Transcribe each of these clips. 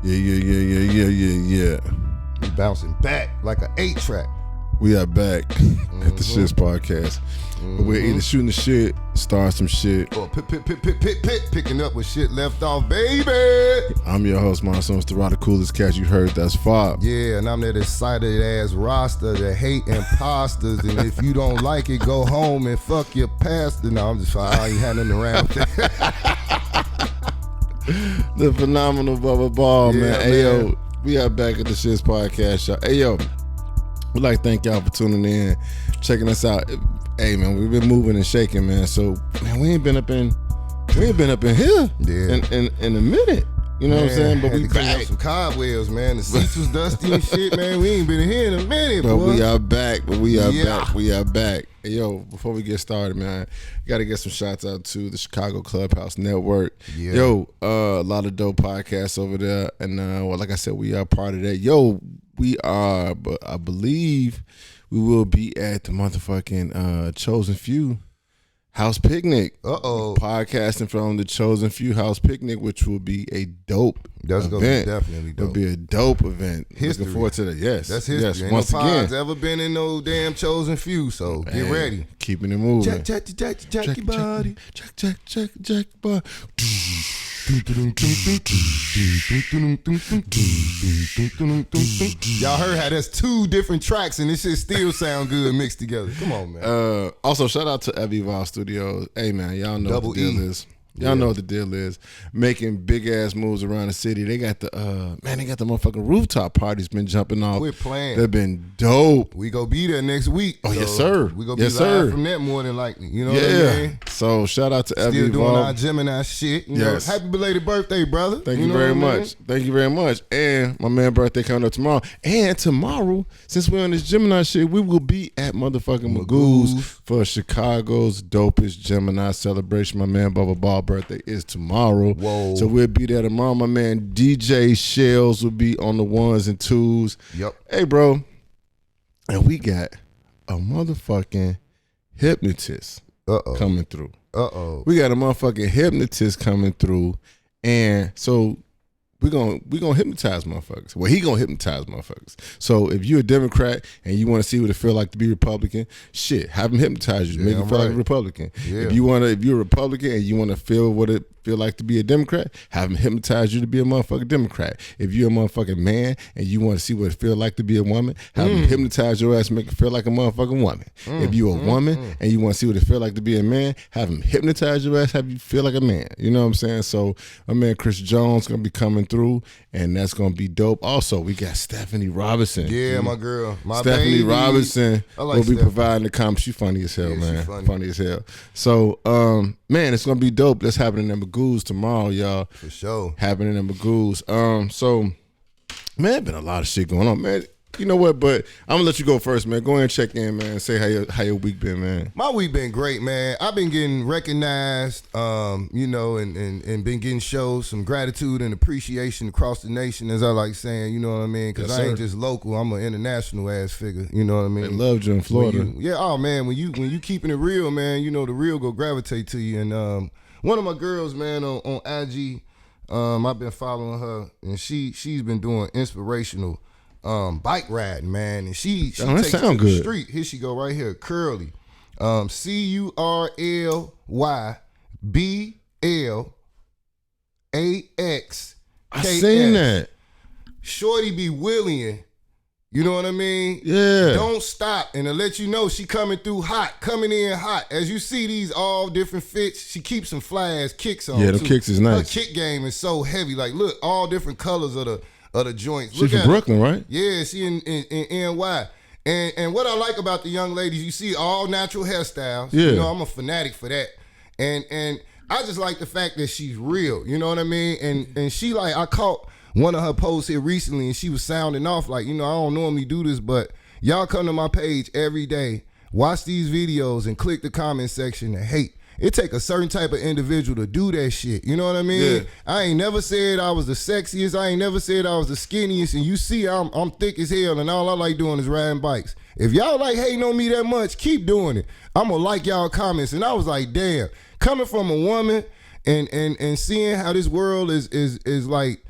Yeah. We bouncing back like an 8-track. We are back at the S.H.I.T.S podcast. We're either shooting the shit, starting some shit. Or picking up with shit left off, baby. I'm your host, Monsoon. It's the coolest cat you heard thus far. Yeah, and I'm that excited ass roster that hate imposters. And if you don't like it, go home and fuck your pastor. No, I'm just fine. I ain't had nothing around with that. The phenomenal Bubba Ball, man. Yeah, Hey, man. yo, we are back at the S.H.I.T.S podcast, y'all. Hey, yo, we'd like to thank y'all for tuning in, checking us out. Hey, man, we've been moving and shaking, man. So, man, we ain't been up in here in a minute. You know what I'm saying? But we back. Some cobwebs, man. The seats was dusty and shit, man. We ain't been here in a minute, But boy. we are back. We are back. Hey, yo, before we get started, man, got to get some shots out to the Chicago Clubhouse Network. Yeah. Yo, a lot of dope podcasts over there. And, well, like I said, we are part of that. Yo, we are, but I believe we will be at the motherfucking Chosen Few House Picnic. Podcasting from the Chosen Few House Picnic, which will be a dope That's event. gonna be definitely dope. It'll be a dope event. History. Looking forward to that. Yes. That's history. Yes. Ain't Once no again. pods ever been in no damn Chosen Few, so get ready. Keeping it moving. Check your body. Check body. Y'all heard how that's two different tracks and this shit still sound good mixed together. Come on, man. Also, shout out to Evival Studios. Hey, man, y'all know Double what the deal E. is. Y'all know what the deal is. Making big ass moves around the city. They got the motherfucking rooftop parties been jumping off. Quit playing. They've been dope. We go be there next week. Oh, yes, sir. We gonna be Yes, live sir. from that more than likely. You know what I mean? So shout out to Still Evival. doing our Gemini shit. You know, Yes. happy belated birthday, brother. Thank you know very what I mean? much. Thank you very much. And my man's birthday coming up tomorrow. And tomorrow, since we're on this Gemini shit, we will be at motherfucking Magoo's for Chicago's dopest Gemini celebration. My man Bubba Ball birthday is tomorrow. Whoa. So we'll be there tomorrow. My man DJ Shells will be on the 1s and 2s. Yep. Hey, bro. And we got a motherfucking hypnotist coming through. We got a motherfucking hypnotist coming through, and so we're gonna hypnotize motherfuckers. Well, he gonna hypnotize motherfuckers. So if you're a Democrat and you want to see what it feel like to be Republican, shit, have him hypnotize you, make you feel like a Republican. Yeah. If you're a Republican and you want to feel what it feel like to be a Democrat, have him hypnotize you to be a motherfucking Democrat. If you're a motherfucking man and you want to see what it feel like to be a woman, have him hypnotize your ass and make you feel like a motherfucking woman. If you're a woman and you want to see what it feel like to be a man, have him hypnotize your ass, have you feel like a man. You know what I'm saying? So my man Chris Jones gonna be coming through, and that's gonna be dope. Also, we got Stephanie Robinson. Yeah, my girl. My Stephanie baby. Robinson I like will be Stephanie. providing the comments. She funny as hell, Yeah, man. she funny. As hell. So, man, it's gonna be dope. That's happening in Magoo's tomorrow, y'all. For sure. Happening in Magoo's. So, man, been a lot of shit going on, man. You know what? But I'm gonna let you go first, man. Go ahead and check in, man. Say how your week been, man. My week been great, man. I've been getting recognized, you know, and been getting shows some gratitude and appreciation across the nation, as I like saying, you know what I mean? Because Yes, I ain't sir. just local, I'm an international ass figure, you know what I mean? They loved you in Florida. When you keeping it real, man, you know the real go gravitate to you. And one of my girls, man, on IG, I've been following her, and she's been doing inspirational bike riding, man, and she that takes sound to the good. street. Here she go right here, Curly, CURLYBLAX. I seen that. Shorty be willing, you know what I mean? Yeah. Don't stop, and to let you know she coming in hot. As you see these all different fits, she keeps some fly ass kicks on. Yeah, them too. kicks is nice. Her kick game is so heavy. Like, look, all different colors of the joints. She's Look from at her. Brooklyn, right? Yeah, she in NY. And what I like about the young ladies, you see all natural hairstyles. Yeah. You know, I'm a fanatic for that. And I just like the fact that she's real. You know what I mean? And she like, I caught one of her posts here recently, and she was sounding off like, you know, I don't normally do this, but y'all come to my page every day, watch these videos, and click the comment section and hate. It take a certain type of individual to do that shit. You know what I mean? Yeah. I ain't never said I was the sexiest. I ain't never said I was the skinniest. And you see, I'm thick as hell, and all I like doing is riding bikes. If y'all like hating on me that much, keep doing it. I'm gonna like y'all comments. And I was like, damn, coming from a woman and seeing how this world is like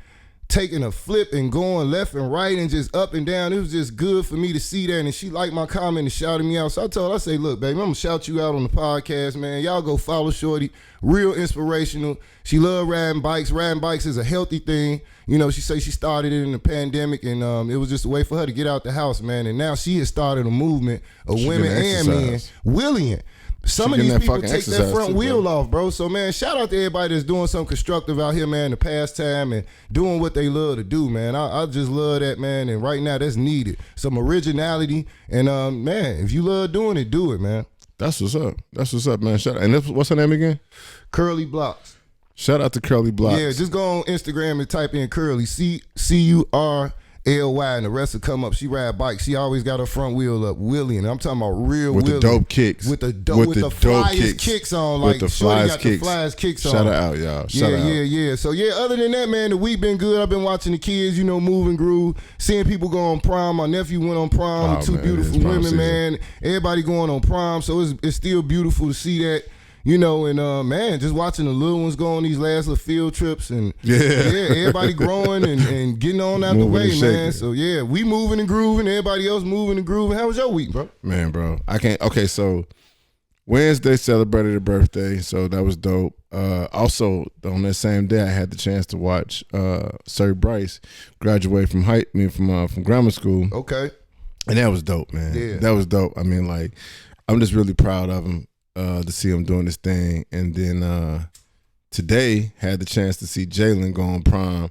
taking a flip and going left and right and just up and down. It was just good for me to see that. And she liked my comment and shouted me out. So I told her, I say, look, baby, I'm going to shout you out on the podcast, man. Y'all go follow Shorty. Real inspirational. She love riding bikes. Riding bikes is a healthy thing. You know, she say she started it in the pandemic, and it was just a way for her to get out the house, man. And now she has started a movement of women and men willing. Some of these people take that front wheel off, bro. So, man, shout out to everybody that's doing something constructive out here, man, to pass time and doing what they love to do, man. I just love that, man. And right now, that's needed. Some originality. And, man, if you love doing it, do it, man. That's what's up. That's what's up, man. And what's her name again? Curly Blocks. Shout out to Curly Blocks. Yeah, just go on Instagram and type in Curly, CURLY, and the rest will come up. She ride bikes. She always got her front wheel up, wheeling. I'm talking about real with wheeling. The dope kicks. With the flyest kicks on. Like, with the flyest kicks on. Shout her out, y'all. Shout out. Yeah. So, yeah, other than that, man, the week been good. I've been watching the kids, you know, move and groove, seeing people go on prom. My nephew went on prom with two beautiful women, season. Man. Everybody going on prom. So, it's still beautiful to see that. You know, and man, just watching the little ones go on these last little field trips and everybody growing and getting on out the way, man. So yeah, we moving and grooving, everybody else moving and grooving. How was your week, bro? Man, bro, I can't. Okay, so Wednesday celebrated a birthday, so that was dope. Also, on that same day, I had the chance to watch Sir Bryce graduate from from grammar school. Okay, and that was dope, man. Yeah, that was dope. I mean, like, I'm just really proud of him. To see him doing this thing, and then today had the chance to see Jalen go on prom.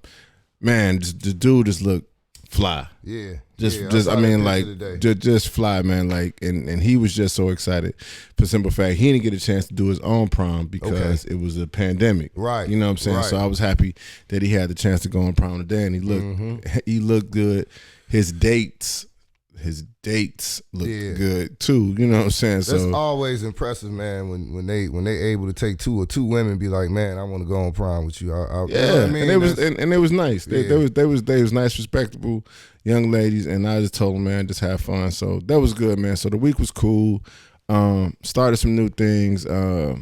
Man, the dude just looked fly. Yeah, just I mean, like, just fly, man. Like, and he was just so excited for simple fact he didn't get a chance to do his own prom because it was a pandemic, right? You know what I'm saying? Right. So I was happy that he had the chance to go on prom today, and he looked good. His dates look good too. You know what I'm saying? That's always impressive, man. When they able to take two women and be like, man, I want to go on prom with you. You know what I mean? And it was nice. They was nice, respectable young ladies, and I just told them, man, just have fun. So that was good, man. So the week was cool. Started some new things. Bub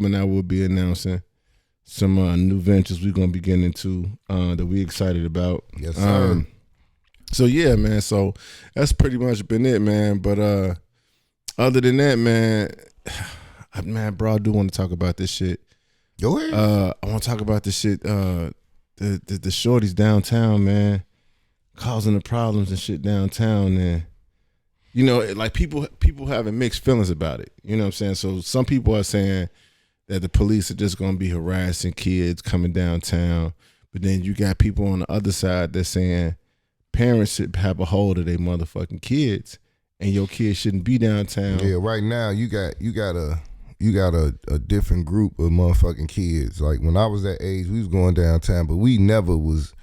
and I will be announcing some new ventures we're gonna be getting into that we excited about. Yes, sir. So yeah, man. So that's pretty much been it, man. But other than that, man, bro, I do want to talk about this shit. Go ahead. I want to talk about this shit. The shorties downtown, man, causing the problems and shit downtown, and you know, like people having mixed feelings about it. You know what I'm saying? So some people are saying that the police are just gonna be harassing kids coming downtown, but then you got people on the other side that's saying parents should have a hold of their motherfucking kids, and your kids shouldn't be downtown. Yeah, right now you got a different group of motherfucking kids. Like when I was that age, we was going downtown, but we never was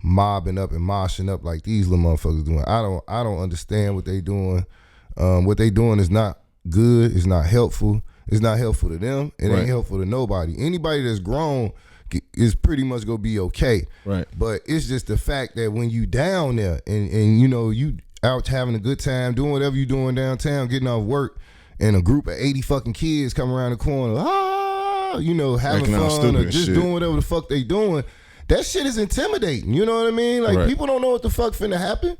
mobbing up and moshing up like these little motherfuckers doing. I don't understand what they doing. What they doing is not good. It's not helpful. It's not helpful to them. It ain't helpful to nobody. Anybody that's grown is pretty much gonna be okay. Right. But it's just the fact that when you down there and you know you out having a good time, doing whatever you doing downtown, getting off work, and a group of 80 fucking kids come around the corner, having fun or just doing whatever the fuck they doing, that shit is intimidating. You know what I mean? Like people don't know what the fuck finna happen.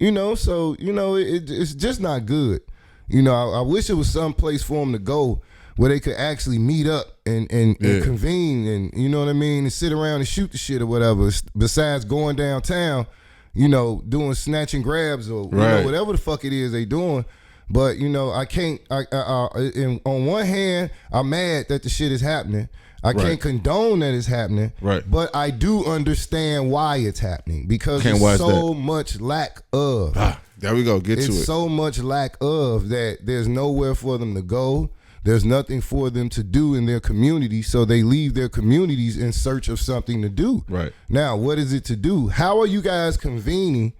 You know, so you know it's just not good. You know, I wish it was some place for them to go where they could actually meet up and convene and, you know what I mean, and sit around and shoot the shit or whatever, besides going downtown, you know, doing snatch and grabs or you know, whatever the fuck it is they doing. But, you know, I can't, on one hand, I'm mad that the shit is happening. I can't condone that it's happening, but I do understand why it's happening because there's so much lack of. There we go, get to it. It's so much lack of that there's nowhere for them to go. There's nothing for them to do in their community, so they leave their communities in search of something to do. Right. Now, what is it to do? How are you guys convening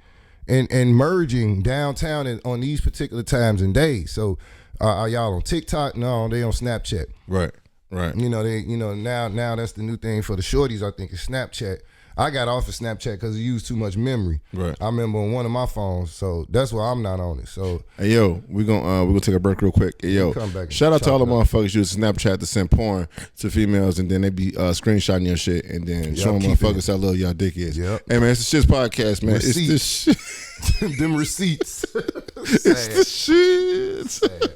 and merging downtown on these particular times and days? So, are y'all on TikTok? No, they on Snapchat. Right. You know, now that's the new thing for the shorties, I think, is Snapchat. I got off of Snapchat because it used too much memory. Right. I remember on one of my phones, so that's why I'm not on it. So hey yo, we're gonna take a break real quick. Hey yo, come back shout out to all the chop it motherfuckers using Snapchat to send porn to females, and then they be screenshotting your shit and then showing keep motherfuckers how little y'all dick is. Yep. Hey man, it's the Shits podcast, man. Receipt. It's the shit. Them receipts. It's the shit. Sad.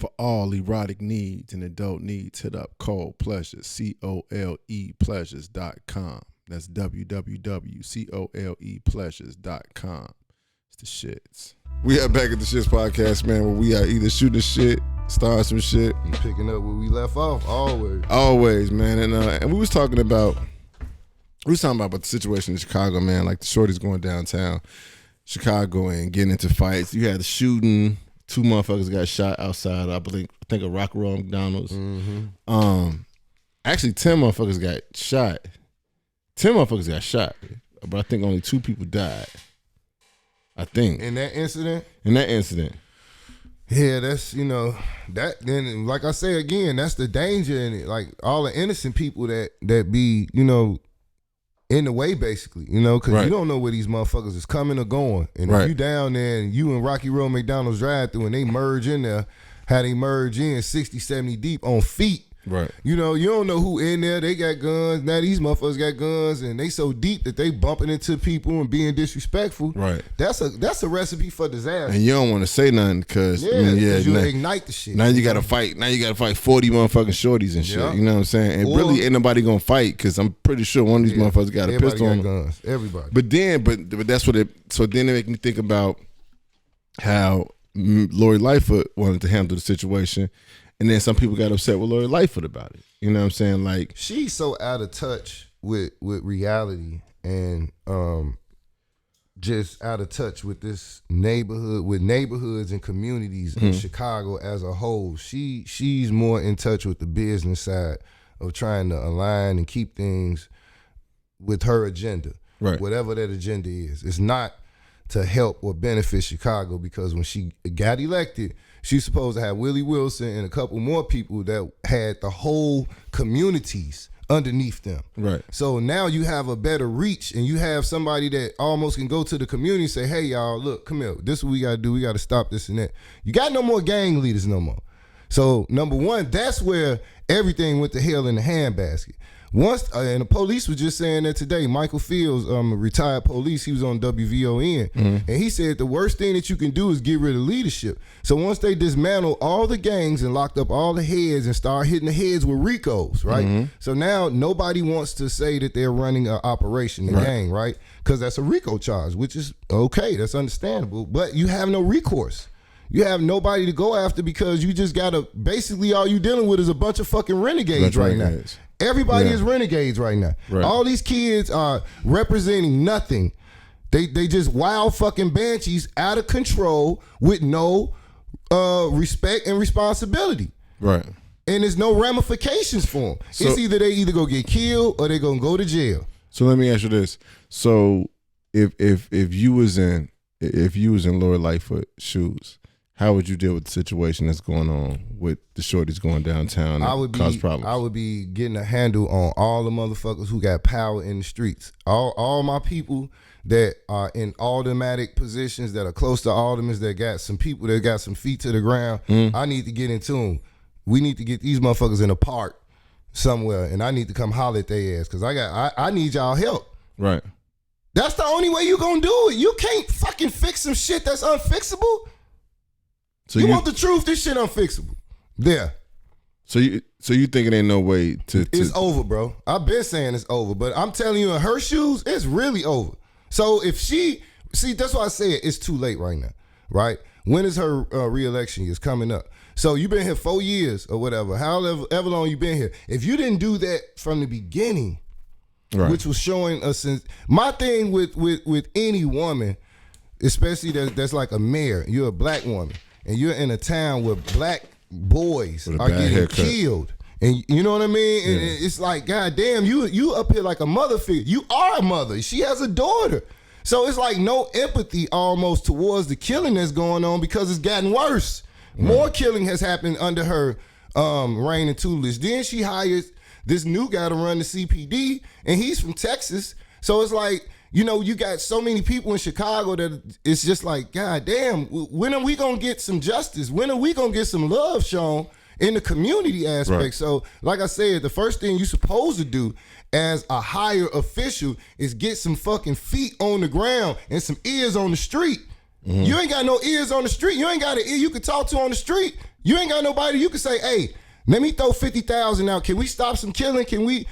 For all erotic needs and adult needs, hit up Cole Pleasures, COLE Pleasures.com. That's www.colepleasures.com. It's the shits. We are back at the Shits podcast, man, where we are either shooting shit, starting some shit. And picking up where we left off, always. Always, man. And we was talking about the situation in Chicago, man, like the shorties going downtown Chicago and getting into fights. You had the shooting. 2 motherfuckers got shot outside, I think a Rock Roll McDonald's. Mm-hmm. Actually 10 motherfuckers got shot. 10 motherfuckers got shot, but I think only 2 people died. I think. In that incident? Yeah, that's, that then, like I say again, that's the danger in it. Like all the innocent people that be, in the way, basically, because right. you don't know where these motherfuckers is coming or going. And right. if you down there and you and Rocky Road McDonald's drive through and they merge in there, how they merge in 60, 70 deep on feet. Right. You don't know who in there. They got guns. Now these motherfuckers got guns and they so deep that they bumping into people and being disrespectful. Right. That's a recipe for disaster. And you don't want to say nothing because you ignite the shit. Now you got to fight. Now you got to fight 40 motherfucking shorties and shit. Yep. You know what I'm saying? And really ain't nobody gonna fight because I'm pretty sure one of these motherfuckers got a pistol on them. Guns. Everybody. But that's what it. So then it make me think about how Lori Lightfoot wanted to handle the situation, and then some people got upset with Lori Lightfoot about it. You know what I'm saying? Like she's so out of touch with reality and just out of touch with this neighborhood, with neighborhoods and communities in Chicago as a whole. She's more in touch with the business side of trying to align and keep things with her agenda. Right. Whatever that agenda is. It's not to help or benefit Chicago, because when she got elected, she's supposed to have Willie Wilson and a couple more people that had the whole communities underneath them. Right. So now you have a better reach and you have somebody that almost can go to the community and say, hey, y'all, look, come here. This is what we got to do. We got to stop this and that. You got no more gang leaders no more. So number one, that's where everything went to hell in the handbasket. Once, and the police was just saying that today. Michael Fields, a retired police, he was on WVON, and he said the worst thing that you can do is get rid of leadership. So once they dismantled all the gangs and locked up all the heads and start hitting the heads with RICOs, right? So now nobody wants to say that they're running an operation, a gang, right? Because that's a RICO charge, which is okay, that's understandable, but you have no recourse. You have nobody to go after because you just gotta, basically all you dealing with is a bunch of fucking renegades right now. Everybody is renegades right now. Right. All these kids are representing nothing. They just wild fucking banshees out of control with no respect and responsibility. Right. And there's no ramifications for them. So, it's either they go get killed or they gonna go to jail. So let me ask you this. So if you was in Lori Lightfoot's shoes, how would you deal with the situation that's going on with the shorties going downtown and cause problems? I would be getting a handle on all the motherfuckers who got power in the streets. All my people that are in aldermanic positions, that are close to aldermen, that got some people that got some feet to the ground. I need to get into them. We need to get these motherfuckers in a park somewhere, and I need to come holler at their ass because I need y'all help. Right. That's the only way you gonna do it. You can't fucking fix some shit that's unfixable. So you want the truth? This shit unfixable. There. So you think it ain't no way to It's over, bro. I've been saying it's over, but I'm telling you, in her shoes, it's really over. So if that's why I say it's too late right now, right? When is her re-election year? It's coming up. So you've been here 4 years or whatever, however long you've been here. If you didn't do that from the beginning, right, which was showing us, my thing with any woman, especially that's like a mayor, you're a black woman, and you're in a town where black boys are getting killed. And you know what I mean? And it's like, God damn, you up here like a mother figure. You are a mother. She has a daughter. So it's like no empathy almost towards the killing that's going on because it's gotten worse. More killing has happened under her reign and tutelage. Then she hires this new guy to run the CPD, and he's from Texas. So it's like, you know, you got so many people in Chicago that it's just like, God damn, when are we gonna get some justice? When are we gonna get some love shown in the community aspect? Right. So, like I said, the first thing you're supposed to do as a higher official is get some fucking feet on the ground and some ears on the street. Mm-hmm. You ain't got no ears on the street. You ain't got an ear you can talk to on the street. You ain't got nobody you can say, hey, let me throw 50,000 out. Can we stop some killing?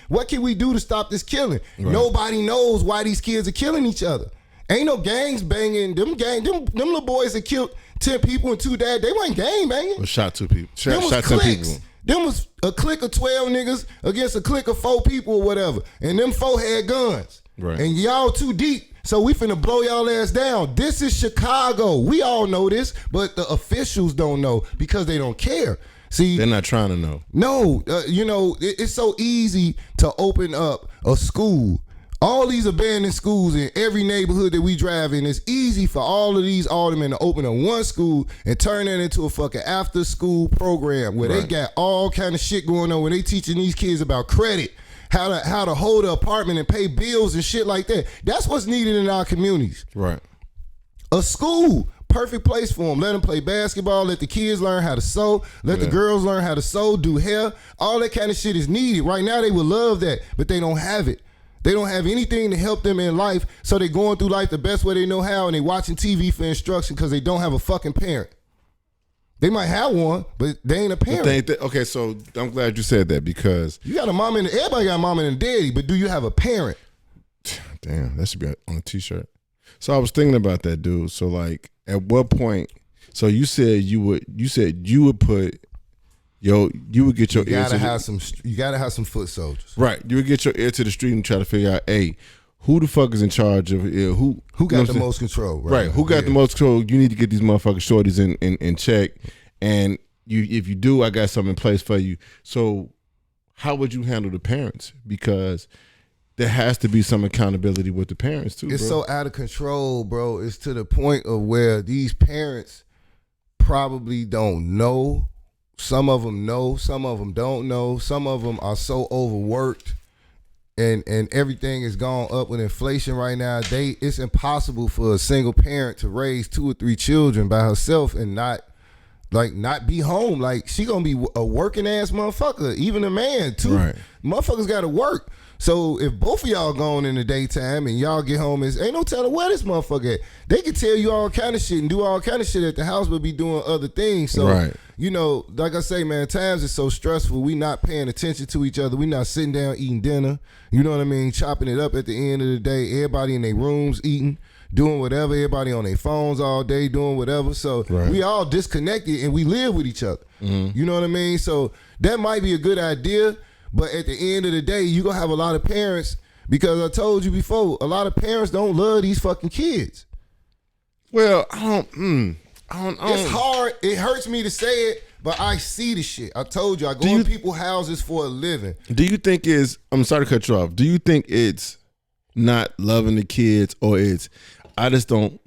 What can we do to stop this killing? Right. Nobody knows why these kids are killing each other. Ain't no gangs banging. Them little boys that killed 10 people and 2 died, they wasn't gang banging. Or shot 2 people. Shot 10 people. Them was a clique of 12 niggas against a clique of 4 people or whatever. And them 4 had guns. Right. And y'all too deep. So we finna blow y'all ass down. This is Chicago. We all know this, but the officials don't know because they don't care. See, they're not trying to know. No, you know, it's so easy to open up a school. All these abandoned schools in every neighborhood that we drive in, it's easy for all of these aldermen to open up one school and turn it into a fucking after school program where they got all kind of shit going on, where they teaching these kids about credit, how to hold an apartment and pay bills and shit like that. That's what's needed in our communities. Right. A school. Perfect place for them. Let them play basketball. Let the kids learn how to sew. Let the girls learn how to sew, do hair. All that kind of shit is needed. Right now they would love that, but they don't have it. They don't have anything to help them in life, so they're going through life the best way they know how, and they watching TV for instruction because they don't have a fucking parent. They might have one, but they ain't a parent. Okay, so I'm glad you said that because you got a mom and everybody got a mom and a daddy, but do you have a parent? Damn, that should be on a t-shirt. So I was thinking about that, dude. So like, at what point? So you said you would put you would get your ear to you gotta have some foot soldiers. Right. You would get your ear to the street and try to figure out, hey, who the fuck is in charge of who got the most control? Right. Who got the most control? You need to get these motherfucking shorties in check. And if you do, I got something in place for you. So how would you handle the parents? Because there has to be some accountability with the parents too. It's so out of control, bro. It's to the point of where these parents probably don't know. Some of them know, some of them don't know. Some of them are so overworked and everything is gone up with inflation right now. It's impossible for a single parent to raise 2 or 3 children by herself and not be home. Like, she gonna be a working ass motherfucker. Even a man too. Right. Motherfuckers gotta work. So if both of y'all gone in the daytime and y'all get home, ain't no telling where this motherfucker at. They can tell you all kind of shit and do all kind of shit at the house, but be doing other things. So, you know, like I say, man, times is so stressful. We not paying attention to each other. We not sitting down eating dinner. You know what I mean? Chopping it up at the end of the day. Everybody in their rooms eating, doing whatever. Everybody on their phones all day doing whatever. So we all disconnected and we live with each other. Mm-hmm. You know what I mean? So that might be a good idea. But at the end of the day, you're going to have a lot of parents, because I told you before, a lot of parents don't love these fucking kids. Well, I don't. It's hard. It hurts me to say it, but I see the shit. I told you, I go in people's houses for a living. Do you think I'm sorry to cut you off. Do you think it's not loving the kids, or I just don't,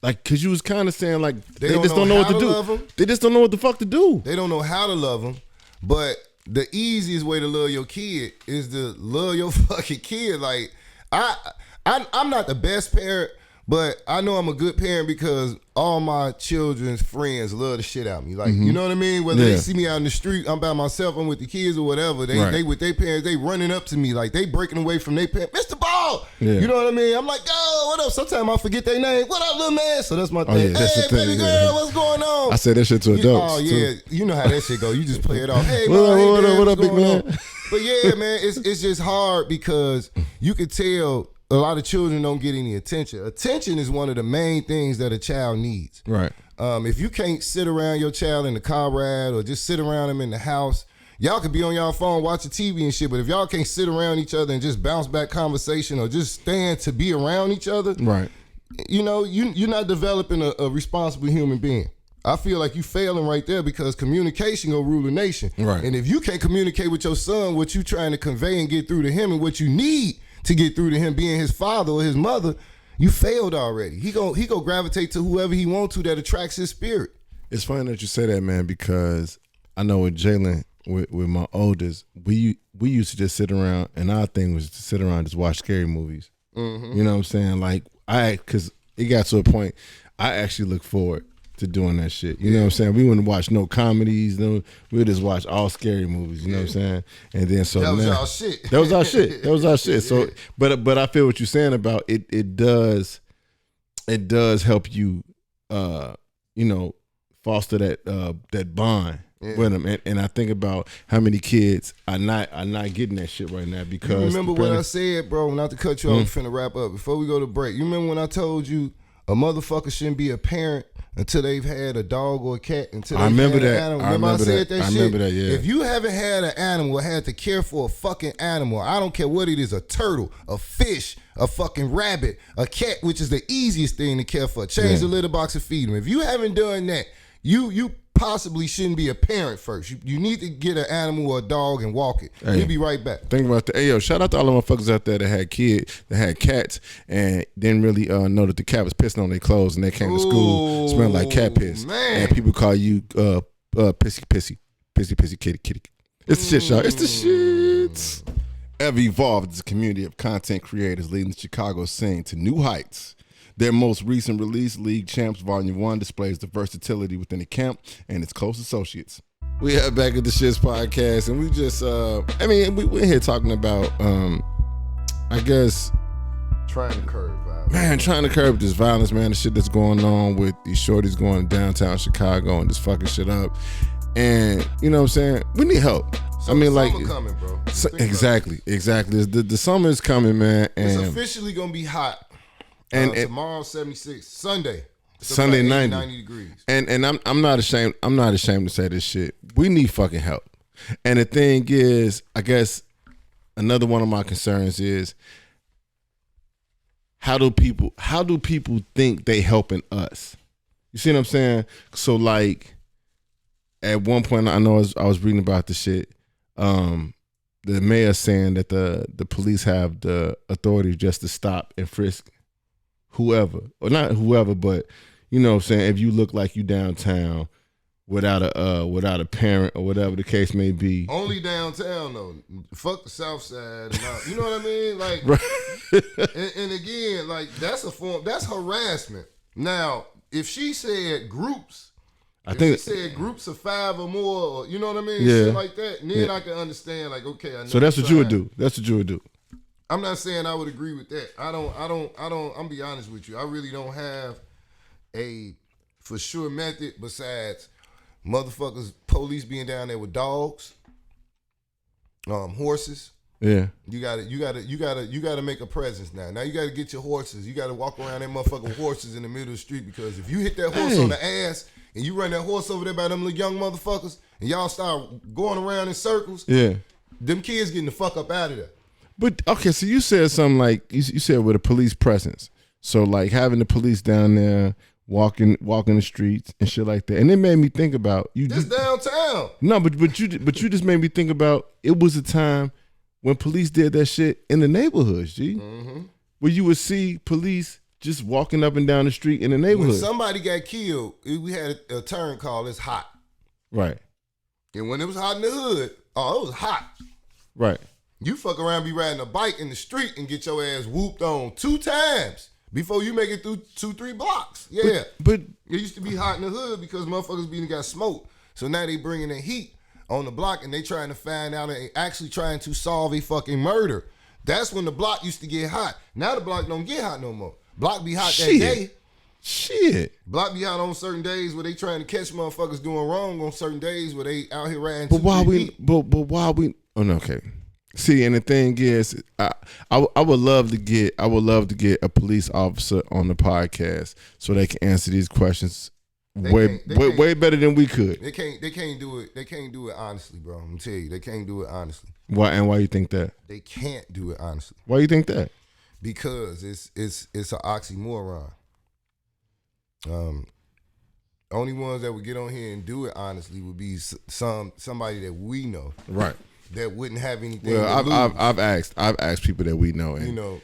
like, because you was kind of saying, like, they just don't know what to do. They just don't know what the fuck to do. They don't know how to love them, but the easiest way to love your kid is to love your fucking kid. Like, I'm not the best parent, but I know I'm a good parent because all my children's friends love the shit out of me. Like, you know what I mean? Whether they see me out in the street, I'm by myself, I'm with the kids or whatever. They with their parents, they running up to me like they breaking away from their parents. Mr. Ball! Yeah. You know what I mean? I'm like, yo, what up? Sometimes I forget their name. What up, little man? So that's my thing. Hey, baby girl, what's going on? I say that shit to adults. Oh, yeah. Too. You know how that shit go. You just play it off. Hey, what up, big man? But yeah, man, it's just hard because you can tell a lot of children don't get any attention. Attention is one of the main things that a child needs. Right. If you can't sit around your child in the car ride or just sit around them in the house, y'all could be on y'all phone watching TV and shit, but if y'all can't sit around each other and just bounce back conversation or just stand to be around each other, right? You know, you're not developing a responsible human being. I feel like you failing right there because communication gonna rule the nation. Right. And if you can't communicate with your son what you trying to convey and get through to him and what you need to get through to him being his father or his mother, you failed already. He go gravitate to whoever he wants to that attracts his spirit. It's funny that you say that, man, because I know with Jalen, with my oldest, we used to just sit around, and our thing was to sit around and just watch scary movies. You know what I'm saying? Like because it got to a point, I actually look forward to doing that shit. You know what I'm saying? We wouldn't watch no comedies, we would just watch all scary movies. You know what I'm saying? And then so that was now, our shit. That was our shit. That was our shit. So, but I feel what you're saying about it. It does help you, foster that bond with them. And I think about how many kids are not getting that shit right now because. You remember what I said, bro? Not to cut you off, finna wrap up. Before we go to break, you remember when I told you a motherfucker shouldn't be a parent until they've had a dog or a cat, until they've had an animal. Remember I said that shit? I remember that, yeah. If you haven't had an animal or had to care for a fucking animal, I don't care what it is, a turtle, a fish, a fucking rabbit, a cat, which is the easiest thing to care for. Change the litter box and feed them. If you haven't done that, you possibly shouldn't be a parent first. You need to get an animal or a dog and walk it. Hey, we'll be right back. Think about that. Hey, yo, shout out to all the motherfuckers out there that had kids, that had cats, and didn't really know that the cat was pissing on their clothes, and they came to school smelling like cat piss. Man. And people call you pissy kitty. It's the shit, y'all. It's the shit. Ever evolved as a community of content creators leading the Chicago scene to new heights. Their most recent release, League Champs Volume 1, displays the versatility within the camp and its close associates. We are back at the S.H.I.T.S podcast, and we just, we're here talking about, I guess... Trying to curb violence. Man, trying to curb this violence, man, the shit that's going on with these shorties going to downtown Chicago and just fucking shit up. And, you know what I'm saying? We need help. Summer coming, bro. Exactly. The summer is coming, man. And it's officially going to be hot. And tomorrow 76, Sunday 90 degrees. And I'm not ashamed to say this shit. We need fucking help. And the thing is, I guess another one of my concerns is how do people think they helping us? You see what I'm saying? So like at one point I know I was reading about the shit. The mayor saying that the police have the authority just to stop and frisk whoever, or not whoever, but you know what I'm saying, if you look like you downtown without a parent or whatever the case may be. Only downtown though. Fuck the south side and all, you know what I mean? Like and again, like that's harassment. Now, if she said groups, she said groups of 5 or more, you know what I mean? Yeah. Shit like that, and then I can understand, like, okay, I know. So that's what you would do. That's what you would do. I'm not saying I would agree with that. I'm be honest with you. I really don't have a for sure method besides motherfuckers, police being down there with dogs, horses. Yeah. You gotta make a presence now. Now you gotta get your horses. You gotta walk around that motherfucking horses in the middle of the street, because if you hit that horse on the ass and you run that horse over there by them little young motherfuckers and y'all start going around in circles, them kids getting the fuck up out of there. But okay, so you said something like you said with a police presence. So like having the police down there walking the streets and shit like that, and it made me think about you. This downtown. No, but you just made me think about it was a time when police did that shit in the neighborhoods, G. Mm-hmm. Where you would see police just walking up and down the street in the neighborhood. When somebody got killed, we had a term called "It's hot." Right. And when it was hot in the hood, it was hot. Right. You fuck around, be riding a bike in the street and get your ass whooped on 2 times before you make it through 2-3 blocks. Yeah. But it used to be hot in the hood because motherfuckers got smoked. So now they bringing the heat on the block and they trying to find out and actually trying to solve a fucking murder. That's when the block used to get hot. Now the block don't get hot no more. Block be hot that day. Shit. Block be hot on certain days where they trying to catch motherfuckers doing wrong, on certain days where they out here riding. But why we? Oh no, okay. See, and the thing is, I would love to get a police officer on the podcast so they can answer these questions way better than we could. They can't do it. They can't do it honestly, bro. I'm gonna tell you, they can't do it honestly. Why you think that? They can't do it honestly. Why you think that? Because it's an oxymoron. Only ones that would get on here and do it honestly would be somebody that we know, right? That wouldn't have anything. Well, I've asked people that we know, and you know,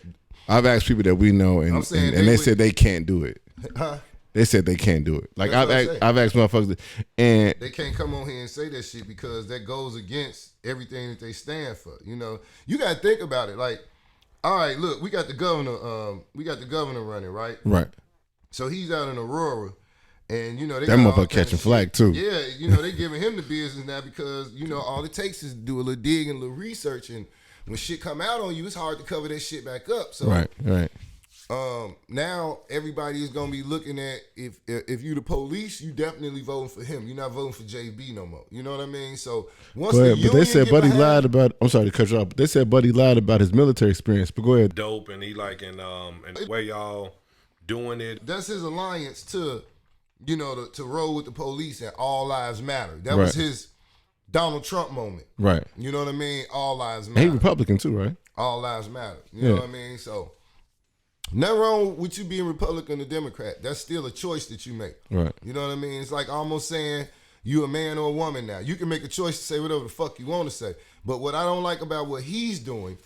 I've asked people that we know, and they said they can't do it. Huh? They said they can't do it. Like That's I've asked motherfuckers, and they can't come on here and say that shit because that goes against everything that they stand for. You know, you got to think about it. Like, all right, look, we got the governor running, right? Right. So he's out in Aurora, and you know they that got motherfucker catching flack too. Yeah, you know they giving him the business now because you know all it takes is to do a little dig and a little research, and when shit come out on you, it's hard to cover that shit back up. So right. Now everybody is gonna be looking at if you the police, you definitely voting for him. You're not voting for JB no more. You know what I mean? So once but they said Buddy lied about. I'm sorry to cut you off. But they said Buddy lied about his military experience. But go ahead. Dope, and he like and the way y'all doing it. That's his alliance to, you know, to roll with the police and all lives matter. That was his Donald Trump moment. Right. You know what I mean? All lives matter. And he Republican too, right? All lives matter. You know what I mean? So. Nothing wrong with you being Republican or Democrat. That's still a choice that you make. Right. You know what I mean? It's like almost saying you a man or a woman now. You can make a choice to say whatever the fuck you want to say. But what I don't like about what he's doing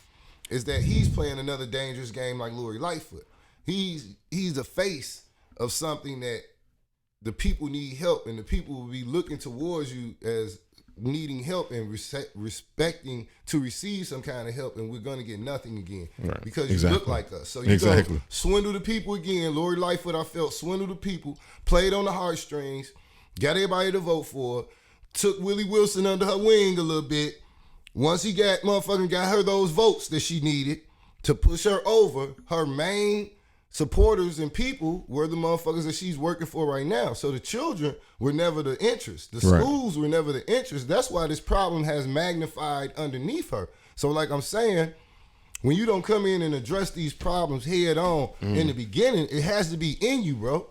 is that he's playing another dangerous game like Lori Lightfoot. He's the face of something that the people need help, and the people will be looking towards you as needing help and respecting to receive some kind of help, and we're going to get nothing again because you look like us. So you go swindle the people again. Lori Lightfoot, I felt, swindle the people, played on the heartstrings, got everybody to vote for her, took Willie Wilson under her wing a little bit. Once he got her those votes that she needed to push her over, her main supporters and people were the motherfuckers that she's working for right now. So the children were never the interest. The schools were never the interest. That's why this problem has magnified underneath her. So like I'm saying, when you don't come in and address these problems head on in the beginning, it has to be in you, bro.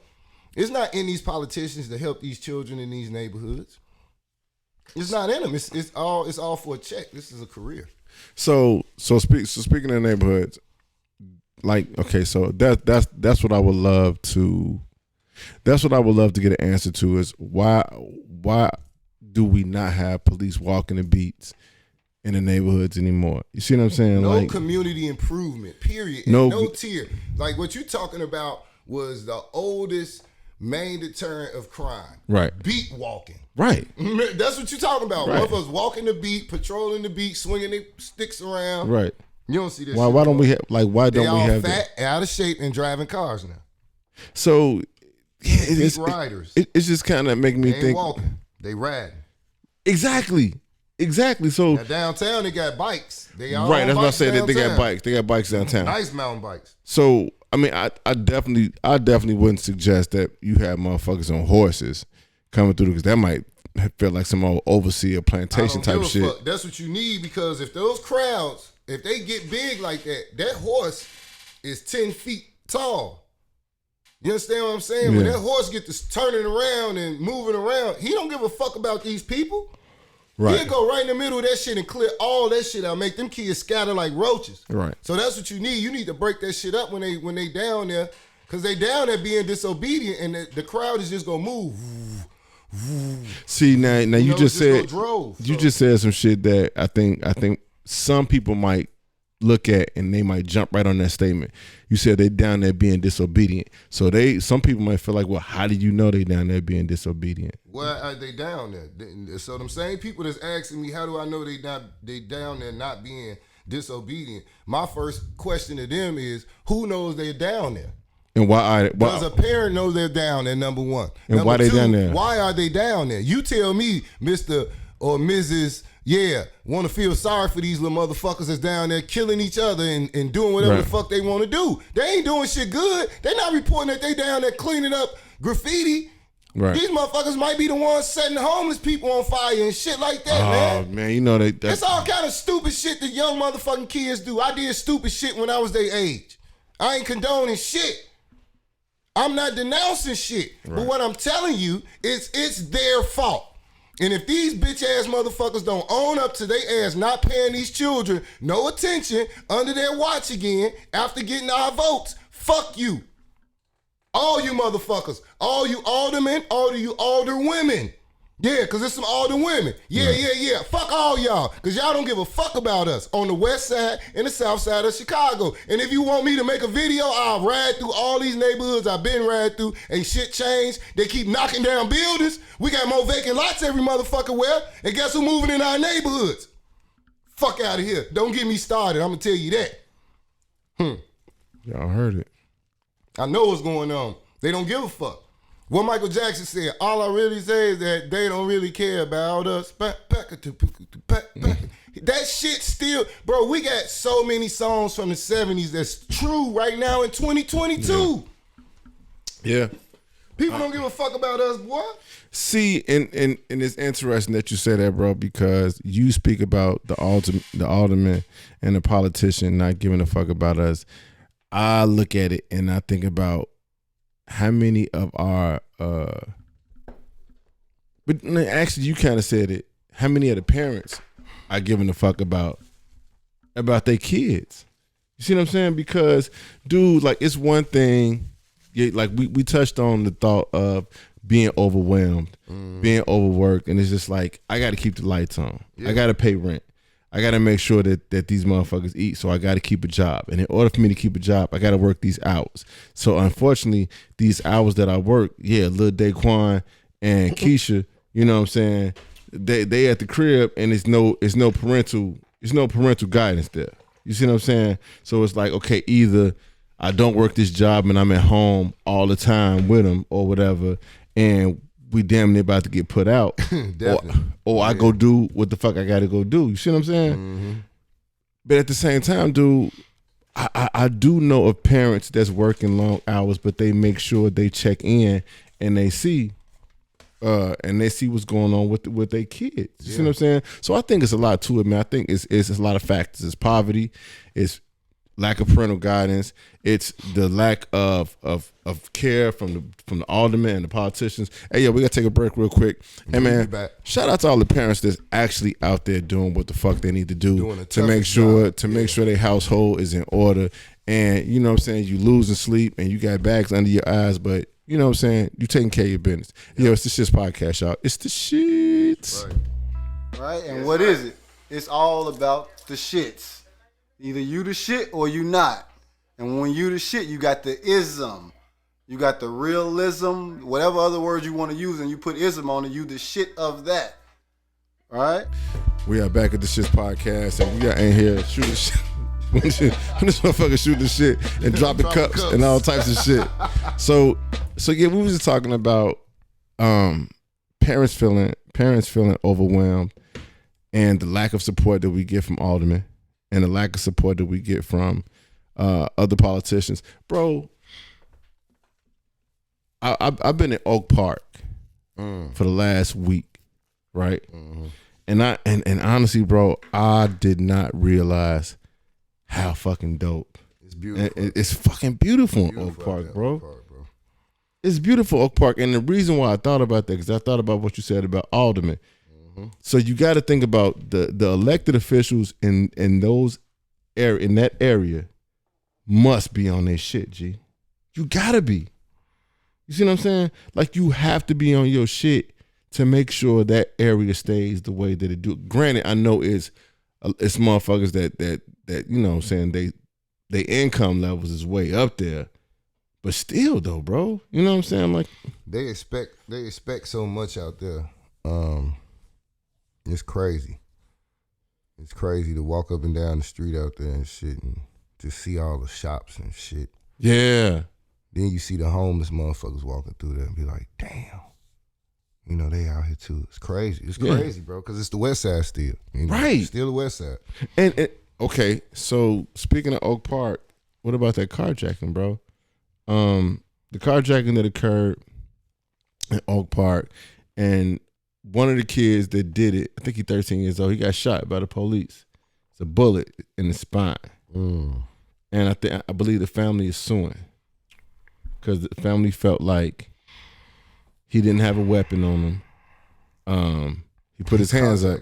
It's not in these politicians to help these children in these neighborhoods. It's not in them. It's all for a check. This is a career. So speaking of neighborhoods, like, okay, so that's what I would love to. That's what I would love to get an answer to is why do we not have police walking the beats in the neighborhoods anymore? You see what I'm saying? No, like, community improvement, period. No tier. Like what you talking about was the oldest main deterrent of crime. Right. Beat walking. Right. That's what you talking about. Right. Motherfuckers walking the beat, patrolling the beat, swinging their sticks around. Right. You don't see this. Why don't we have why don't we have fat, that? out of shape, and driving cars now? So it's riders. It's just kind of making me they ain't think. Walking, they riding. Exactly. So now downtown they got bikes. They all right. That's what I said. downtown. They got bikes. They got bikes downtown. Nice mountain bikes. So I mean, I definitely wouldn't suggest that you have motherfuckers on horses coming through because that might feel like some old overseer plantation type shit. Fuck. That's what you need because if those crowds. If they get big like that horse is 10 feet tall. You understand what I'm saying? Yeah. When that horse get to turning around and moving around, he don't give a fuck about these people. Right. He'll go right in the middle of that shit and clear all that shit out, make them kids scatter like roaches. Right. So that's what you need. You need to break that shit up when they down there, because they down there being disobedient, and the crowd is just gonna move. See now you just said you just said some shit that I think some people might look at and they might jump right on that statement. You said they down there being disobedient. So some people might feel like, well, how do you know they down there being disobedient? Why are they down there? So them same people that's asking me, how do I know they down there not being disobedient? My first question to them is, who knows they're down there? And why? Because a parent knows they're down there, number one. And number why they two, down there? Why are they down there? You tell me, Mr. or Mrs. Want to feel sorry for these little motherfuckers that's down there killing each other and doing whatever the fuck they want to do. They ain't doing shit good. They not reporting that they down there cleaning up graffiti. Right. These motherfuckers might be the ones setting homeless people on fire and shit like that, man. Oh, man, you know it's all kind of stupid shit that young motherfucking kids do. I did stupid shit when I was their age. I ain't condoning shit. I'm not denouncing shit. Right. But what I'm telling you is it's their fault. And if these bitch ass motherfuckers don't own up to their ass not paying these children no attention under their watch again after getting our votes, fuck you. All you motherfuckers, all you aldermen, all you alder women, Yeah, because it's some older women. Yeah. Fuck all y'all. Because y'all don't give a fuck about us on the west side and the south side of Chicago. And if you want me to make a video, I'll ride through all these neighborhoods I've been riding through. Ain't shit changed. They keep knocking down buildings. We got more vacant lots every motherfucker where. And guess who moving in our neighborhoods? Fuck out of here. Don't get me started. I'm going to tell you that. Y'all heard it. I know what's going on. They don't give a fuck. What Michael Jackson said, all I really say is that they don't really care about us. That shit still, bro, we got so many songs from the 70s that's true right now in 2022. Yeah. People don't give a fuck about us, boy. See, and it's interesting that you say that, bro, because you speak about the alderman and the politician not giving a fuck about us. I look at it and I think about how many of our but actually you kind of said it, how many of the parents are giving a fuck about their kids. You see what I'm saying? Because dude, like, it's one thing, like we touched on the thought of being overwhelmed, being overworked, and it's just like, I got to keep the lights on. I got to pay rent. I got to make sure that these motherfuckers eat, so I got to keep a job. And in order for me to keep a job, I got to work these hours. So unfortunately, these hours that I work, Lil Daquan and Keisha, you know what I'm saying, they at the crib, and it's no parental guidance there. You see what I'm saying? So it's like, okay, either I don't work this job and I'm at home all the time with them or whatever, and we damn near about to get put out, or I go do what the fuck I got to go do. You see what I'm saying? Mm-hmm. But at the same time, dude, I do know of parents that's working long hours, but they make sure they check in and they see what's going on with their kids. You see what I'm saying? So I think it's a lot to it, man. I think it's a lot of factors. It's poverty, it's lack of parental guidance, it's the lack of care from the aldermen and the politicians. Hey, we gotta take a break real quick. Hey man, shout out to all the parents that's actually out there doing what the fuck they need to do to make sure their household is in order. And you know what I'm saying, you losing sleep and you got bags under your eyes, but you know what I'm saying, you taking care of your business. It's the Shits podcast, y'all. It's the shits. Right. And what is it? It's all about the shits. Either you the shit or you not. And when you the shit, you got the ism. You got the realism, whatever other words you want to use, and you put ism on it, you the shit of that. All right? We are back at the Shits podcast, and we are in here shooting shit. This motherfucker shooting shit and dropping cups and all types of shit. So yeah, we was just talking about parents feeling overwhelmed and the lack of support that we get from aldermen and the lack of support that we get from other politicians. Bro, I've been in Oak Park for the last week, right? Mm-hmm. And honestly, bro, I did not realize how fucking dope. It's beautiful. It's fucking beautiful in Oak Park, bro. It's beautiful, Oak Park. And the reason why I thought about that, because I thought about what you said about aldermen. Mm-hmm. So you got to think about the elected officials in that area must be on their shit, G. You got to be. You see what I'm saying? Like, you have to be on your shit to make sure that area stays the way that it do. Granted, I know it's motherfuckers that you know what I'm saying, they income levels is way up there. But still though, bro, you know what I'm saying? Like, they expect so much out there. It's crazy. It's crazy to walk up and down the street out there and shit and just see all the shops and shit. Yeah. Then you see the homeless motherfuckers walking through there and be like, damn. You know, they out here too. It's crazy. It's crazy, bro, because it's the West Side still. You know? Right. It's still the West Side. And okay, so speaking of Oak Park, what about that carjacking, bro? The carjacking that occurred in Oak Park, and one of the kids that did it, I think he's 13 years old, he got shot by the police. It's a bullet in the spine. And I believe the family is suing because the family felt like he didn't have a weapon on him. He put his hands up.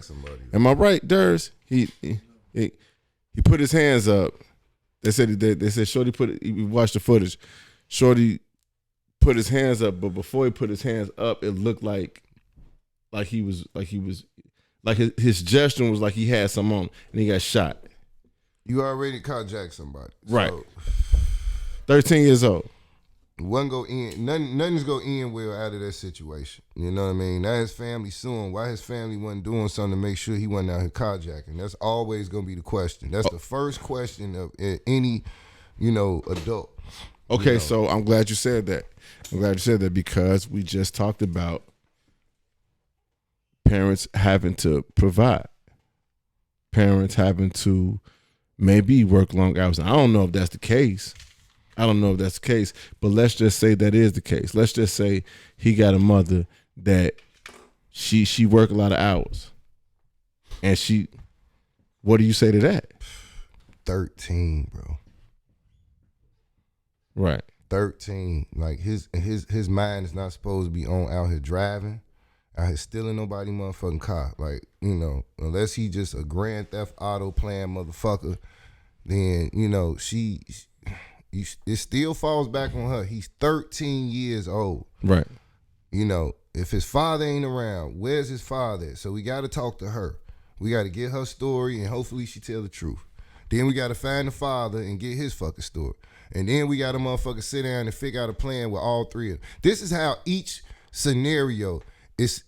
Am I right, Durs? He put his hands up. They said Shorty we watched the footage. Shorty put his hands up, but before he put his hands up, it looked like like his gesture was like he had something on and he got shot. You already carjacked somebody. Right. So, 13 years old. Nothing's gonna end well out of that situation. You know what I mean? Now his family suing. Why his family wasn't doing something to make sure he wasn't out here carjacking? That's always gonna be the question. That's the first question of any, adult. Okay, so I'm glad you said that. Because we just talked about parents having to provide. Parents having to maybe work long hours. I don't know if that's the case. But let's just say that is the case. Let's just say he got a mother that she work a lot of hours. And what do you say to that? 13, bro. Right. 13. Like his mind is not supposed to be on out here driving, out here stealing nobody motherfucking car. Like, unless he just a Grand Theft Auto playing motherfucker, then, it still falls back on her. He's 13 years old. Right. If his father ain't around, where's his father at? So we got to talk to her. We got to get her story, and hopefully she tell the truth. Then we got to find the father and get his fucking story. And then we got to motherfucker sit down and figure out a plan with all three of them. This is how each scenario is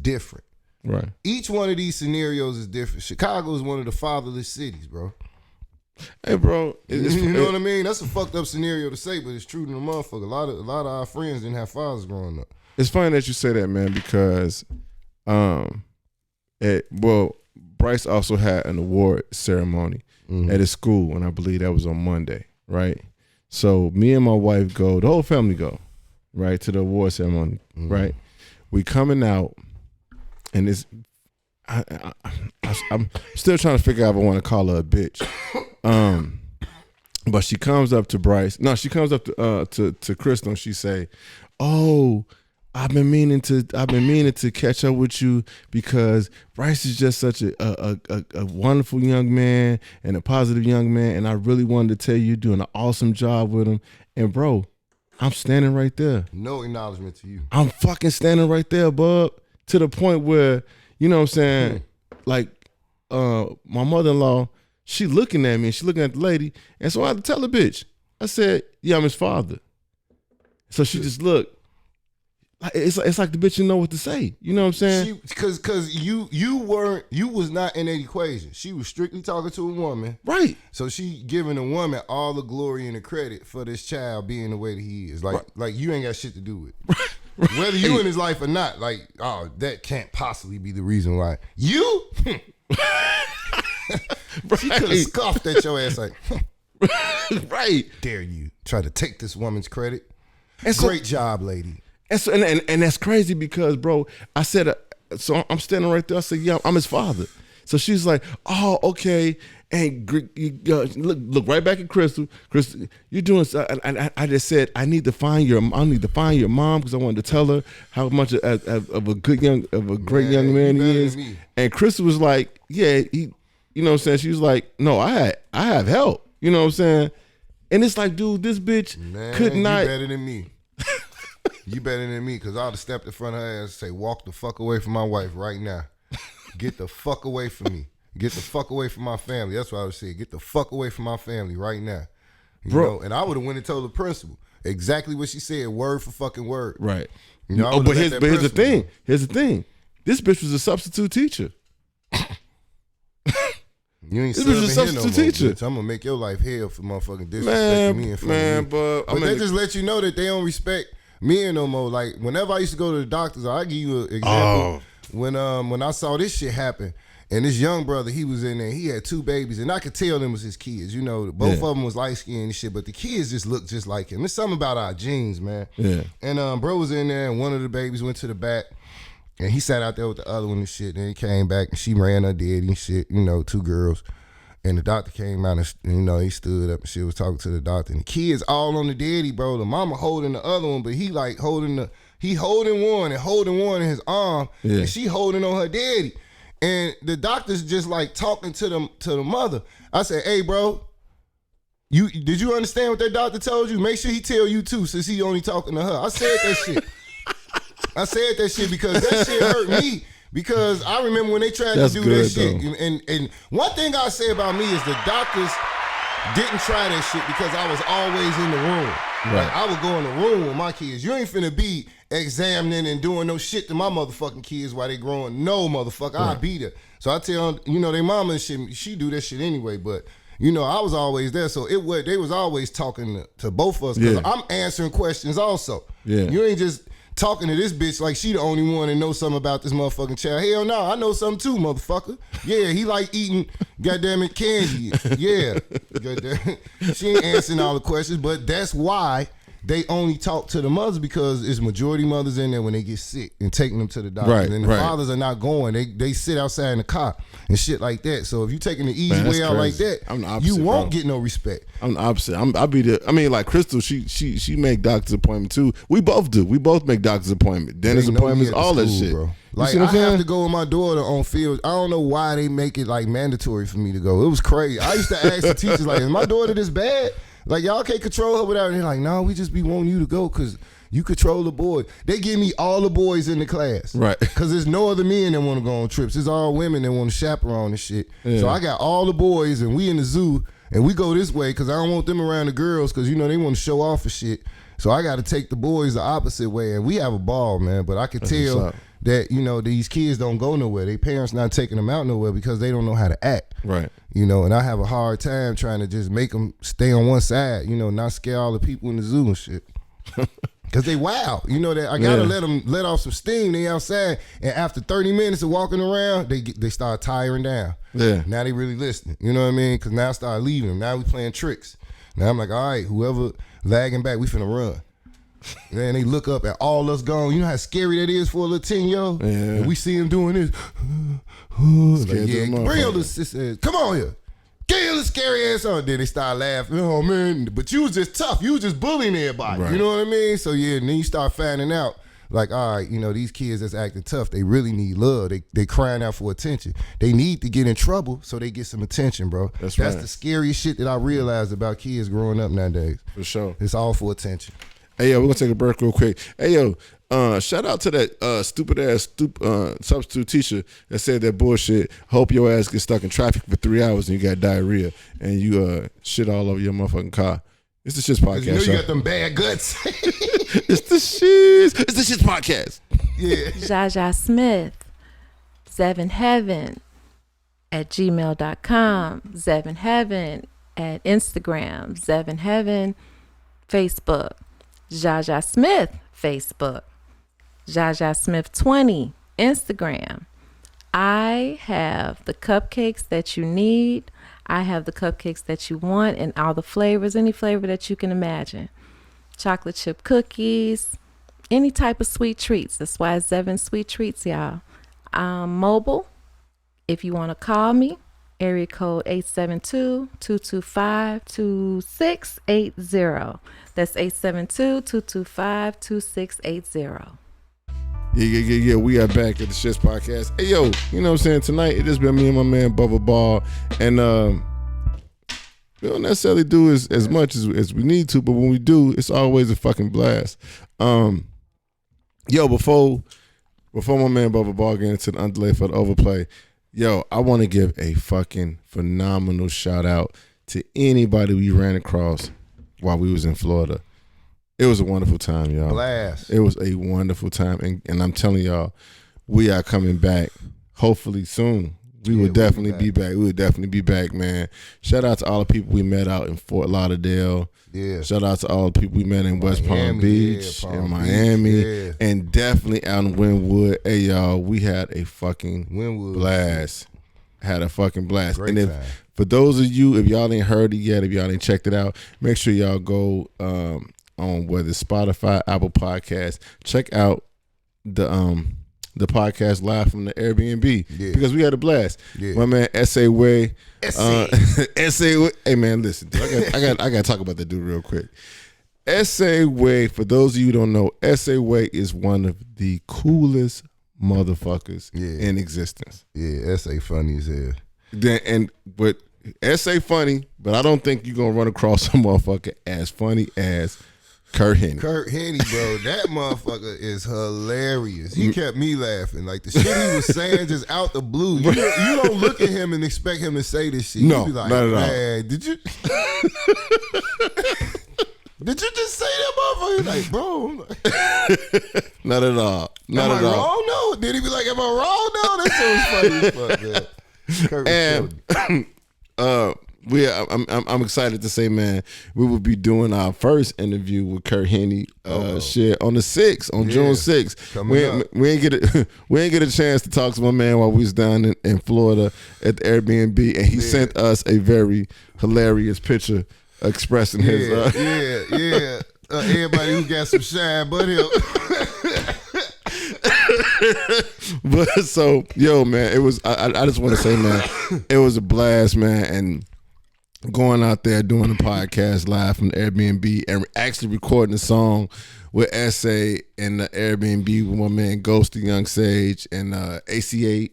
different. Right. Each one of these scenarios is different. Chicago is one of the fatherless cities, bro. Hey, bro, you know what I mean? That's a fucked up snenario to say, but it's true to the motherfucker. A lot of our friends didn't have fathers growing up. It's funny that you say that, man, because Bryce also had an award ceremony at his school, and I believe that was on Monday, right? So me and my wife go, the whole family go, right, to the award ceremony, right? We coming out, and it's I'm still trying to figure out if I want to call her a bitch. But she comes up to Bryce. No, she comes up to Crystal and she say, "Oh, I've been meaning to catch up with you because Bryce is just such a wonderful young man and a positive young man, and I really wanted to tell you you're doing an awesome job with him." And bro, I'm standing right there. No acknowledgement to you. I'm fucking standing right there, bub. To the point where, you know what I'm saying, like my mother-in-law, she looking at me and she looking at the lady, and so I had to tell the bitch. I said, "Yeah, I'm his father." So she just looked. It's like the bitch didn't know what to say. You know what I'm saying? Because you was not in that equation. She was strictly talking to a woman. Right. So she giving a woman all the glory and the credit for this child being the way that he is. Like you ain't got shit to do with it. Right. Whether you in his life or not, like, oh, that can't possibly be the reason why. You? She could have scoffed at your ass like, right. Dare you try to take this woman's credit? And so, great job, lady. And so, and that's crazy because, bro, I said, so I'm standing right there. I said, "Yeah, I'm his father." So she's like, "Oh, okay." And look right back at Crystal. Crystal, you're doing. I just said, I need to find your mom because I wanted to tell her how much of a great young man he is. And Crystal was like, "Yeah, he." You know what I'm saying? She was like, "No, I have help." You know what I'm saying? And it's like, dude, this bitch could not. You better than me. You better than me, because I would have stepped in front of her ass and say, "Walk the fuck away from my wife right now. Get the fuck away from me. Get the fuck away from my family." That's what I would say. Get the fuck away from my family right now. You know? And I would have went and told the principal exactly what she said, word for fucking word. Right. You know, but here's the thing. Here's the thing. This bitch was a substitute teacher. You ain't this was a substitute teacher. Bitch. I'm gonna make your life hell for motherfucking disrespecting me in front of you. But that just let you know that they don't respect men no more. Like, whenever I used to go to the doctors, I'll give you an example. When I saw this shit happen, and this young brother, he was in there, he had 2 babies, and I could tell them was his kids. You know, both of them was light skinned and shit, but the kids just looked just like him. It's something about our genes, man. Yeah. And bro was in there, and one of the babies went to the back, and he sat out there with the other one and shit. Then he came back, and she ran her daddy and shit. 2 girls. And the doctor came out and, he stood up and shit, was talking to the doctor. And the kids all on the daddy, bro. The mama holding the other one, but he holding one and holding one in his arm. Yeah. And she holding on her daddy. And the doctor's just like talking to the mother. I said, "Hey, bro, did you understand what that doctor told you? Make sure he tell you too, since he only talking to her." I said that shit. I said that shit because that shit hurt me. Because I remember when they tried That's to do good, that shit. And one thing I say about me is the doctors didn't try that shit because I was always in the room. Right. Like, I would go in the room with my kids. You ain't finna be examining and doing no shit to my motherfucking kids while they growing. No, motherfucker, I'll be there. So I tell, their mama and shit, she do that shit anyway, but I was always there, so they was always talking to both of us because I'm answering questions also. Yeah. You ain't just talking to this bitch like she the only one that knows something about this motherfucking child. Hell no, I know something too, motherfucker. Yeah, he like eating goddamn it candy. Yeah. Goddamn. She ain't answering all the questions, but that's why they only talk to the mothers because it's majority mothers in there when they get sick and taking them to the doctor. Right, and the fathers are not going. They sit outside in the car and shit like that. So if you taking the easy way out like that, I'm the opposite, you won't get no respect. I'm the opposite. Like Crystal, she make doctor's appointment too. We both do. We both make doctor's appointment, dentist appointments, all that shit. Bro. Like I have to go with my daughter on field. I don't know why they make it like mandatory for me to go. It was crazy. I used to ask the teachers like, "Is my daughter this bad? Like y'all can't control her without." And they're like, "No, we just be wanting you to go because you control the boys." They give me all the boys in the class, right? Because there's no other men that want to go on trips. It's all women that want to chaperone and shit. Yeah. So I got all the boys, and we in the zoo, and we go this way because I don't want them around the girls because they want to show off for shit. So I got to take the boys the opposite way, and we have a ball, man. But I can tell that these kids don't go nowhere. Their parents not taking them out nowhere because they don't know how to act. Right. And I have a hard time trying to just make them stay on one side, not scare all the people in the zoo and shit. Cause they wild, that I gotta let them let off some steam. They outside, and after 30 minutes of walking around, they start tiring down. Yeah. Now they really listening. You know what I mean? Cause now I start leaving them. Now we playing tricks. Now I'm like, all right, whoever lagging back, we finna run. Then they look up at all us gone. You know how scary that is for a little 10-year-old? Yeah. And we see him doing this. Like, bring your little sister. Come on here. Get your little scary ass on. Then they start laughing. Oh, man. But you was just tough. You was just bullying everybody. Right. You know what I mean? So, yeah, and then you start finding out, like, all right, these kids that's acting tough, they really need love. They crying out for attention. They need to get in trouble so they get some attention, bro. That's the scariest shit that I realized about kids growing up nowadays. For sure. It's all for attention. Hey, yo, we're going to take a break real quick. Hey, yo, shout out to that stupid-ass substitute teacher that said that bullshit. Hope your ass gets stuck in traffic for 3 hours and you got diarrhea and you shit all over your motherfucking car. It's the Shits Podcast. You got them bad guts. It's the Shits. It's the Shits Podcast. Yeah. Jaja Smith, Zevin Heaven at gmail.com. Zevin Heaven at Instagram. Zevin Heaven, Facebook. Jaja Smith, Facebook. Jaja Smith 20, Instagram. I have the cupcakes that you need. I have the cupcakes that you want and all the flavors, any flavor that you can imagine. Chocolate chip cookies, any type of sweet treats. That's why it's Zevin Sweet Treats, y'all. Mobile, if you want to call me, area code 872-225-2680. That's 872-225-2680. Yeah. We are back at the Shits Podcast. Hey, yo, you know what I'm saying? Tonight, it just been me and my man, Bubba Ball. And we don't necessarily do as much as we need to, but when we do, it's always a fucking blast. Yo, before my man, Bubba Ball, get into the underlay for the overplay, yo, I want to give a fucking phenomenal shout out to anybody we ran across while we was in Florida. It was a wonderful time, y'all. Blast. It was a wonderful time, and I'm telling y'all, we are coming back hopefully soon. We will definitely be back. We will definitely be back, man. Shout out to all the people we met out in Fort Lauderdale. Yeah. Shout out to all the people we met in West Palm Beach and Miami, and definitely out in Wynwood. Hey, y'all, we had a fucking blast. Had a fucking blast. Great time. For those of you, if y'all ain't heard it yet, if y'all ain't checked it out, make sure y'all go on whether it's Spotify, Apple Podcasts, check out the podcast live from the Airbnb because we had a blast. Yeah. My man S.A. Way, S.A. Way. Hey man, listen, I got to talk about that dude real quick. S.A. Way, for those of you who don't know, S.A. Way is one of the coolest motherfuckers in existence. Yeah, S.A. funny as hell. But S.A. funny, but I don't think you're gonna run across some motherfucker as funny as Kurt Hennig. Kurt Hennig, bro, that motherfucker is hilarious. He kept me laughing. Like the shit he was saying just out the blue. You don't look at him and expect him to say this shit. No, you be like, not at all. man, did you did you just say that motherfucker? Like, bro, I'm like, Not at all. Not am at I all. wrong? No. Did he be like, am I wrong? No, that shit was funny as fuck, man. Kurt was And I'm excited to say, man, we will be doing our first interview with Kurt Hennig shit on the 6th, on June 6th. We ain't get a chance to talk to my man while we was down in Florida at the Airbnb, and he sent us a very hilarious picture expressing his everybody who got some shine but him. But so, yo, man, it was I just want to say, man, it was a blast, man, and going out there doing a podcast live from the Airbnb and actually recording a song with S.A. in the Airbnb with my man Ghost, the Young Sage, and ACH, yeah,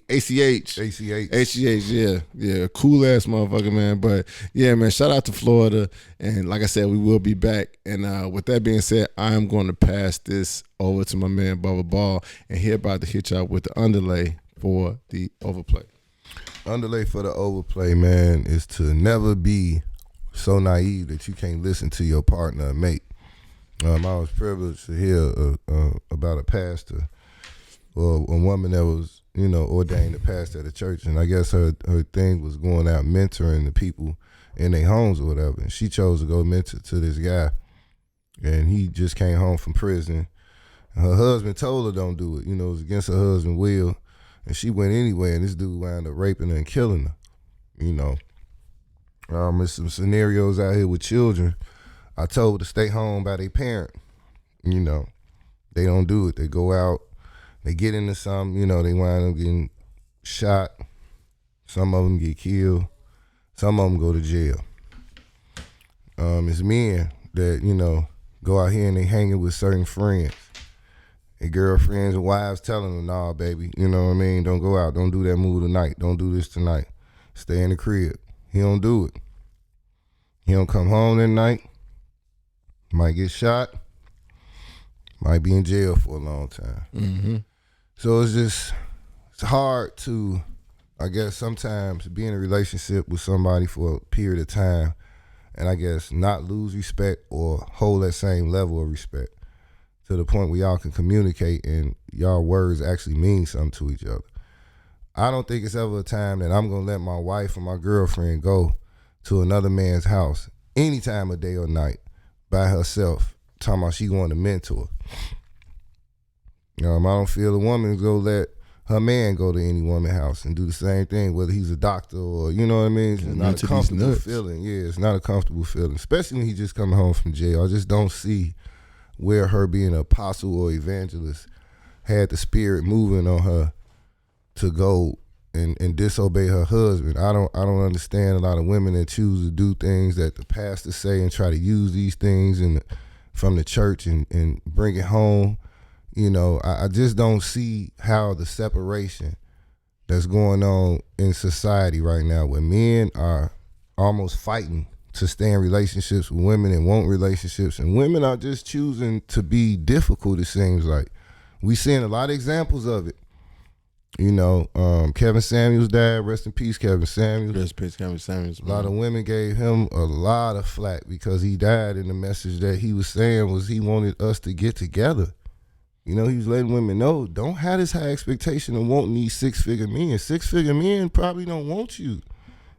cool ass motherfucker, man. But yeah, man, shout out to Florida, and like I said, we will be back. And with that being said, I am going to pass this over to my man Bubba Ball, and he about to hit y'all with the underlay for the overplay. Underlay for the overplay, man, is to never be so naive that you can't listen to your partner or mate. I was privileged to hear about a pastor or a woman that was, ordained a pastor at a church, and I guess her thing was going out mentoring the people in their homes or whatever. And she chose to go mentor to this guy, and he just came home from prison. And her husband told her don't do it. It was against her husband's will. And she went anyway, and this dude wound up raping her and killing her. There's some scenarios out here with children. I told to stay home by their parent. They don't do it. They go out, they get into something, they wind up getting shot. Some of them get killed. Some of them go to jail. It's men that, go out here and they hanging with certain friends. And girlfriends and wives telling them, nah, baby, you know what I mean? Don't go out. Don't do that move tonight. Don't do this tonight. Stay in the crib. He don't do it. He don't come home that night. Might get shot. Might be in jail for a long time. Mm-hmm. So it's hard to, I guess, sometimes be in a relationship with somebody for a period of time and I guess not lose respect or hold that same level of respect to the point where y'all can communicate and y'all words actually mean something to each other. I don't think it's ever a time that I'm going to let my wife or my girlfriend go to another man's house any time of day or night by herself, talking about she going to mentor. I don't feel a woman is going to let her man go to any woman's house and do the same thing, whether he's a doctor or, you know what I mean? It's not a comfortable feeling. Yeah, it's not a comfortable feeling, especially when he just coming home from jail. I just don't see where her being an apostle or evangelist had the spirit moving on her to go and disobey her husband. I don't understand a lot of women that choose to do things that the pastors say and try to use these things from the church and bring it home. I just don't see how the separation that's going on in society right now, where men are almost fighting to stay in relationships with women and want relationships, and women are just choosing to be difficult, it seems like. We seeing a lot of examples of it. Kevin Samuels died. Rest in peace, Kevin Samuels. Rest in peace, Kevin Samuels. A lot of women gave him a lot of flack because he died, and the message that he was saying was he wanted us to get together. He was letting women know, don't have this high expectation of wanting these six-figure men. Six-figure men probably don't want you.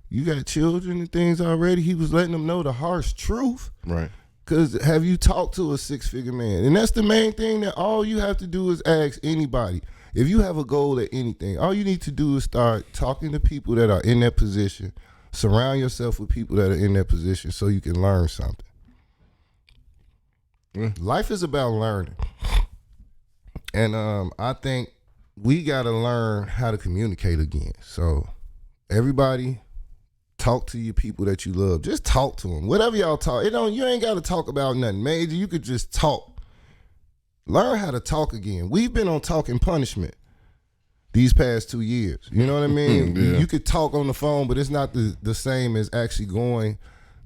You got children and things already. He was letting them know the harsh truth. Right. Because have you talked to a six-figure man? And that's the main thing that all you have to do is ask anybody. If you have a goal at anything, all you need to do is start talking to people that are in that position. Surround yourself with people that are in that position so you can learn something. Life is about learning. And I think we got to learn how to communicate again. So everybody, talk to your people that you love. Just talk to them. Whatever y'all talk. You ain't got to talk about nothing major. You could just talk. Learn how to talk again. We've been on talking punishment these past 2 years. You know what I mean? Yeah. You could talk on the phone, but it's not the same as actually going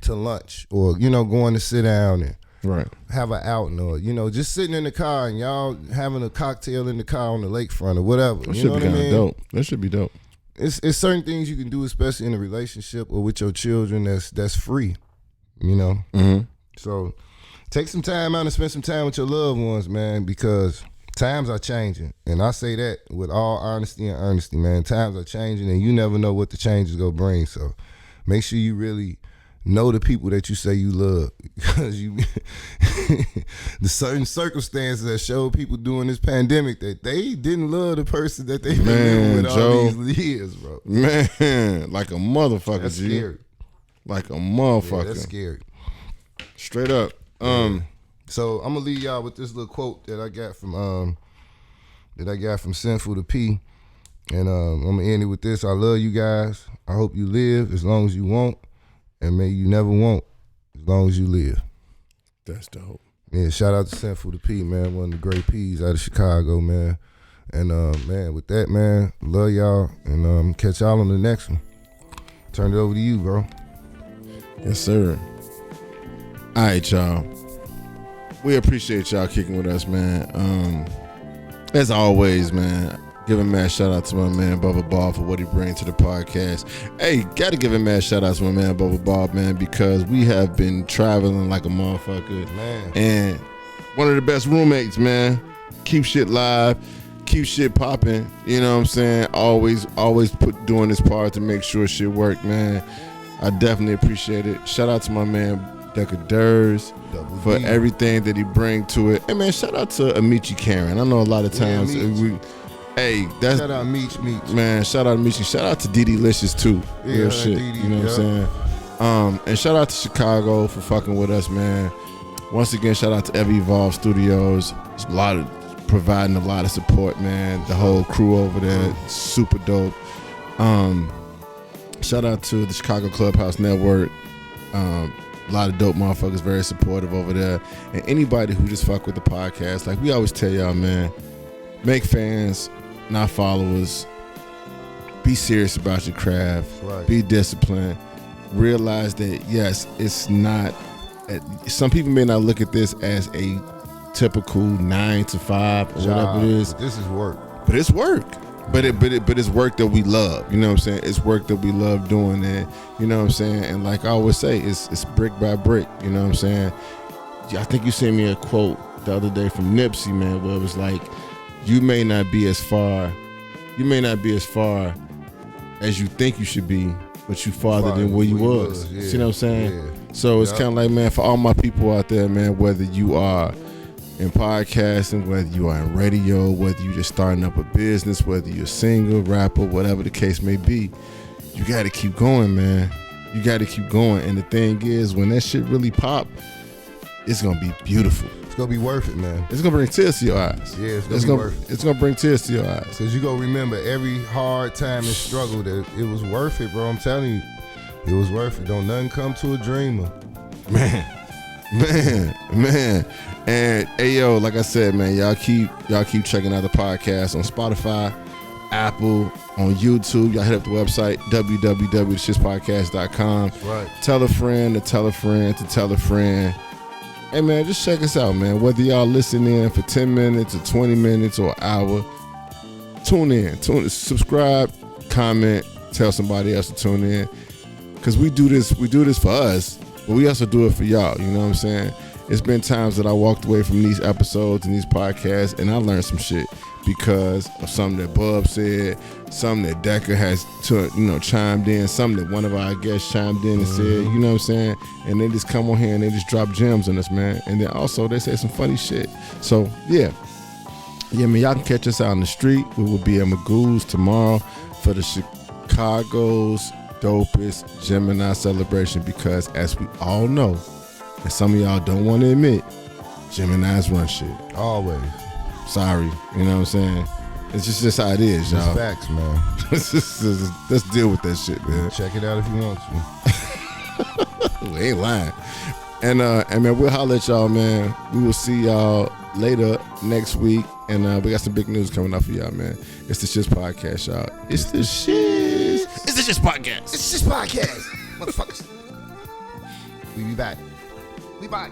to lunch or, going to sit down Right. have an outing, or just sitting in the car and y'all having a cocktail in the car on the lakefront or whatever. That You should know be what I kind of mean? dope. That should be dope. It's certain things you can do, especially in a relationship or with your children, that's free. Mm-hmm. So take some time out and spend some time with your loved ones, man, because times are changing. And I say that with all honesty and earnesty, man. Times are changing and you never know what the change is going to bring. So make sure you really know the people that you say you love, because the certain circumstances that show people during this pandemic that they didn't love the person that they've been living with all these years, bro. Man, like a motherfucker, That's G. scary. Like a motherfucker. Yeah, that's scary. Straight up. So I'm gonna leave y'all with this little quote that I got from S.H.I.T.T.S, and I'm gonna end it with this. I love you guys. I hope you live as long as you want, and may you never want as long as you live. That's dope. Yeah, shout out to S.H.I.T.T.S, man, one of the great P's out of Chicago, man. And man, with that, man, love y'all, and catch y'all on the next one. Turn it over to you, bro. Yes, sir. All right, y'all. We appreciate y'all kicking with us, man. As always, man, give a mad shout out to my man Bubba Bob for what he brings to the podcast. Hey, gotta give a mad shout out to my man Bubba Bob, man, because we have been traveling like a motherfucker, Man. and one of the best roommates, man. Keep shit live, keep shit popping. You know what I'm saying? Always doing his part to make sure shit work, man. I definitely appreciate it. Shout out to my man Decker Durs for everything that he bring to it. Hey man, shout out to Amici Karen. I know a lot of times that's Shout out Meech. man. Shout out to Amici. Shout out to Dee Licious too. Yeah, Real shit. Dee Dee, You know what I'm saying? And shout out to Chicago for fucking with us, man. Once again, shout out to Every Evolve Studios. It's providing a lot of support, man. The whole crew over there, super dope. Shout out to the Chicago Clubhouse Network. A lot of dope motherfuckers, very supportive over there. And anybody who just fuck with the podcast, like we always tell y'all, man, make fans, not followers. Be serious about your craft. Right. Be disciplined. Realize that, yes, it's not, some people may not look at this as a typical 9 to 5 or whatever it is. This is work. But it's work. But it's work that we love. You know what I'm saying? It's work that we love doing, and you know what I'm saying? And like I always say, it's brick by brick. You know what I'm saying? I think you sent me a quote the other day from Nipsey, man, where it was like, you may not be as far as you think you should be, but you farther than where you was. Yeah. See what I'm saying? Yeah. So it's kind of like, man, for all my people out there, man, whether you are in podcasting, whether you are in radio, whether you're just starting up a business, whether you're single, rapper, whatever the case may be, you got to keep going, man. You got to keep going. And the thing is, when that shit really pop, it's going to be beautiful. It's going to be worth it, man. It's going to bring tears to your eyes. Yeah, it's going to be worth it. It's going to bring tears to your eyes. Because you going to remember every hard time and struggle that it was worth it, bro. I'm telling you, it was worth it. Don't nothing come to a dreamer. Man. And hey yo, like I said, man, y'all keep checking out the podcast on Spotify, Apple, on YouTube. Y'all hit up the website www.shitspodcast.com. Right. Tell a friend to tell a friend to tell a friend. Hey man, just check us out, man. Whether y'all listen in for 10 minutes or 20 minutes or an hour, tune in, subscribe, comment, tell somebody else to tune in. Cause we do this for us, but we also do it for y'all. You know what I'm saying? It's been times that I walked away from these episodes and these podcasts and I learned some shit because of something that Bub said, something that Decker has chimed in, something that one of our guests chimed in and said, you know what I'm saying? And they just come on here and they just drop gems on us, man. And then also they say some funny shit. So yeah, man, y'all can catch us out in the street. We will be at Magoo's tomorrow for the Chicago's dopest Gemini celebration, because as we all know, and some of y'all don't want to admit, Geminis run shit. Always. Sorry, you know what I'm saying? It's just how it is, y'all. It's facts, man. Let's deal with that shit, man. Check it out if you want to. We ain't lying. And man, we'll holler at y'all, man. We will see y'all later next week. And we got some big news coming up for y'all, man. It's the S.H.I.T.S podcast, y'all. It's the shit. It's the S.H.I.T.S podcast. It's just podcast, motherfuckers. We be back. We back.